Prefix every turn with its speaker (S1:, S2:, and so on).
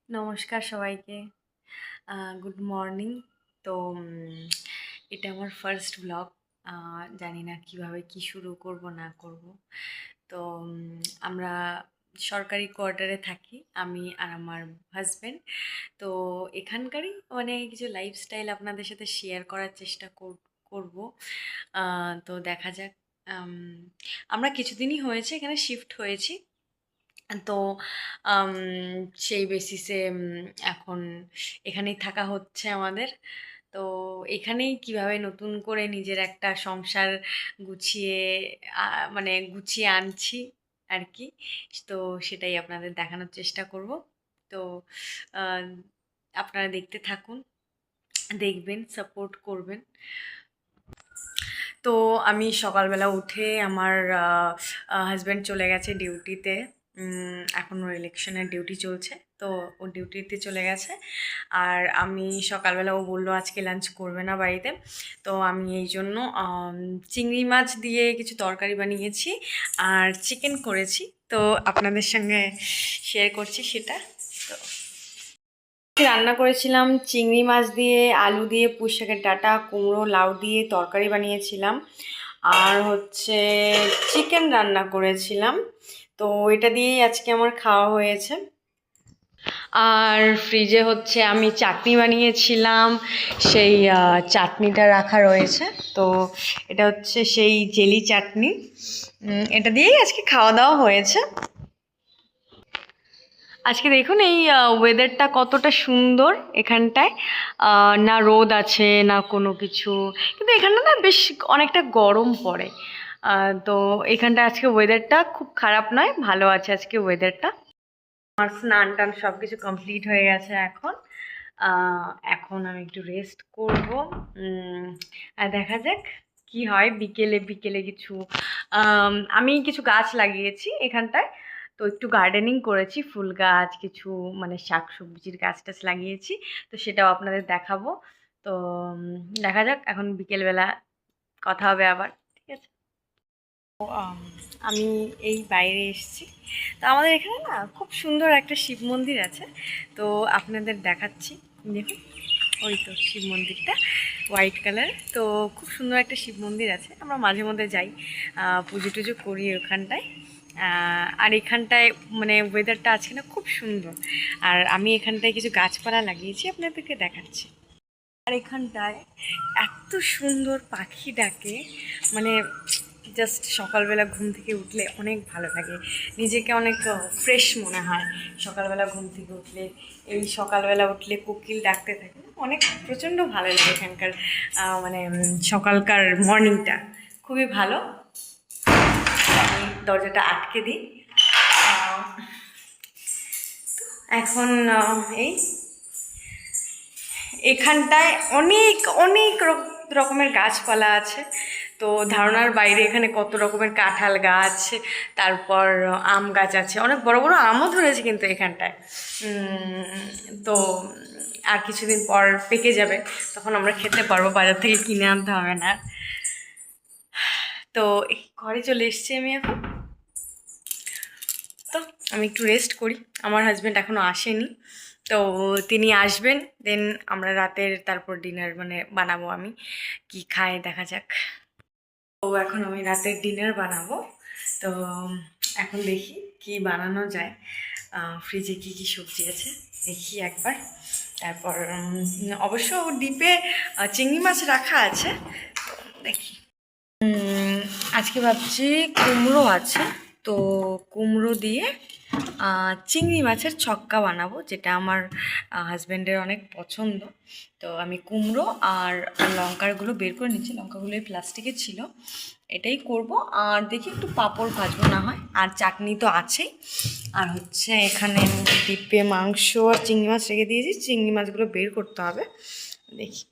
S1: নমস্কার সবাইকে। Good morning. তো এটা আমার ফার্স্ট ব্লগ। জানি না কিভাবে কি শুরু করব না করব। তো আমরা সরকারি কোয়ার্টারে থাকি, আমি আর আমার হাজব্যান্ড। তো এখানকারই মানে কিছু লাইফস্টাইল আপনাদের সাথে শেয়ার করার চেষ্টা করব। তো দেখা যাক। আম, আমরা কিছুদিনই হয়েছে এখানে শিফট হয়েছি। তো আম, সেই বেসিসে এখন এখানেই থাকা হচ্ছে আমাদের। তো এখানেই কিভাবে নতুন করে নিজের একটা সংসার গুছিয়ে মানে গুছিয়ে আনছি আর কি। তো সেটাই আপনাদের দেখানোর চেষ্টা করব। তো আহ, আপনারা দেখতে থাকুন, দেখবেন, সাপোর্ট করবেন। তো আমি সকালবেলা উঠে আমার হাজব্যান্ড চলে গেছে ডিউটিতে। এখন ওর ইলেকশনের ডিউটি চলছে, তো ও ডিউটিতে চলে গেছে। আর আমি সকালবেলা, ও বললো আজকে লাঞ্চ করবে না বাড়িতে। তো আমি এই জন্য চিংড়ি মাছ দিয়ে কিছু তরকারি বানিয়েছি আর চিকেন করেছি। তো আপনাদের সঙ্গে শেয়ার করছি সেটা। তো রান্না করেছিলাম চিংড়ি মাছ দিয়ে, আলু দিয়ে, পুঁই শাকের ডাঁটা, কুমড়ো, লাউ দিয়ে তরকারি বানিয়েছিলাম। আর হচ্ছে চিকেন রান্না করেছিলাম। তো এটা দিয়েই আজকে আমার খাওয়া হয়েছে। আর ফ্রিজে হচ্ছে আমি চাটনি বানিয়েছিলাম, সেই চাটনিটা রাখা রয়েছে। তো এটা হচ্ছে সেই জেলি চাটনি। এটা দিয়েই আজকে খাওয়া দাওয়া হয়েছে। আজকে দেখুন এই ওয়েদারটা কতটা সুন্দর এখানটায়। না রোদ আছে না কোনো কিছু, কিন্তু এখানটা না বেশ অনেকটা গরম পড়ে। তো এখানটা আজকে ওয়েদারটা খুব খারাপ নয়, ভালো আছে আজকে ওয়েদারটা। আমার স্নান টান সব কিছু কমপ্লিট হয়ে গেছে এখন। এখন আমি একটু রেস্ট করব। আর দেখা যাক কি হয় বিকেলে বিকেলে কিছু। আমি কিছু গাছ লাগিয়েছি এখানটায়। তো একটু গার্ডেনিং করেছি, ফুল গাছ কিছু, মানে শাক সবজির গাছ টাছ লাগিয়েছি। তো সেটাও আপনাদের দেখাবো। তো দেখা যাক, এখন বিকেলবেলা কথা হবে আবার, ঠিক আছে। আমি এই বাইরে এসেছি। তো আমাদের এখানে না খুব সুন্দর একটা শিব মন্দির আছে। তো আপনাদের দেখাচ্ছি, দেখুন ওই তো শিব মন্দিরটা, হোয়াইট কালার। তো খুব সুন্দর একটা শিব মন্দির আছে, আমরা মাঝে মধ্যে যাই, পুজো টুজো করি ওখানটায়। আর এখানটায় মানে ওয়েদারটা আজকে না খুব সুন্দর। আর আমি এখানটায় কিছু গাছপালা লাগিয়েছি, আপনাদেরকে দেখাচ্ছি। আর এখানটায় এত সুন্দর পাখি ডাকে, মানে জাস্ট সকালবেলা ঘুম থেকে উঠলে অনেক ভালো লাগে, নিজেকে অনেক ফ্রেশ মনে হয়। সকালবেলা ঘুম থেকে উঠলে, এই সকালবেলা উঠলে কোকিল ডাকতে থাকে, অনেক প্রচণ্ড ভালো লাগে এখানকার। মানে সকালকার মর্নিংটা খুবই ভালো। আমি দরজাটা আটকে দিই। এখন এই এখানটায় অনেক অনেক রকমের গাছপালা আছে। তো ধারণার বাইরে, এখানে কত রকমের কাঁঠাল গাছ, তারপর আম গাছ আছে, অনেক বড় বড় আমও ধরেছে কিন্তু এখানটায়। তো আর কিছুদিন পর পেকে যাবে, তখন আমরা খেতে পারবো, বাজার থেকে কিনে আনতে হবে না। তো ঘরে চলে এসেছি আমি এখন। তো আমি একটু রেস্ট করি, আমার হাজব্যান্ড এখনও আসেনি। তো তিনি আসবেন, দেন আমরা রাতের তারপর ডিনার মানে বানাবো। আমি কি খাই দেখা যাক। তো এখন আমি রাতের ডিনার বানাবো। তো এখন দেখি কি বানানো যায়। ফ্রিজে কি কি সবজি আছে দেখি একবার। তারপর অবশ্য ডিপে চিংড়ি মাছ রাখা আছে, তো দেখি। আজকে ভাবছি কুমড়ো আছে, তো কুমড়ো দিয়ে চিংড়ি মাছের ছক্কা বানাবো, যেটা আমার হাজব্যান্ডের অনেক পছন্দ। তো আমি কুমড়ো আর লঙ্কাগুলো বের করে নিচ্ছি, লঙ্কাগুলো এই প্লাস্টিকে ছিল, এটাই করব। আর দেখি একটু পাঁপড় ভাজবো না হয়, আর চাটনি তো আছেই। আর হচ্ছে এখানে ডিপে মাংস আর চিংড়ি মাছ রেখে দিয়েছি, চিংড়ি মাছগুলো বের করতে হবে, দেখি।